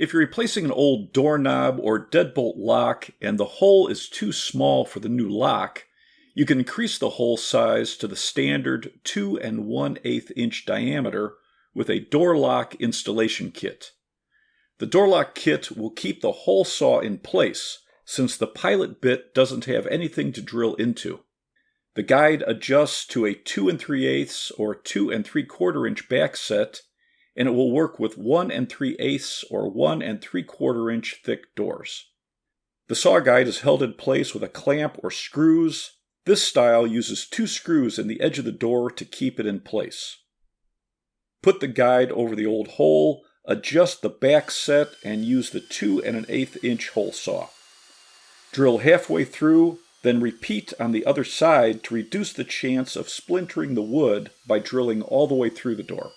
If you're replacing an old doorknob or deadbolt lock and the hole is too small for the new lock, you can increase the hole size to the standard 2 1/8 inch diameter with a door lock installation kit. The door lock kit will keep the hole saw in place since the pilot bit doesn't have anything to drill into. The guide adjusts to a 2 3/8 or 2 3/4 inch back set, and it will work with 1 3/8 or 1 3/4 inch thick doors. The saw guide is held in place with a clamp or screws. This style uses 2 screws in the edge of the door to keep it in place. Put the guide over the old hole, adjust the back set, and use the 2 1/8 inch hole saw. Drill halfway through, then repeat on the other side to reduce the chance of splintering the wood by drilling all the way through the door.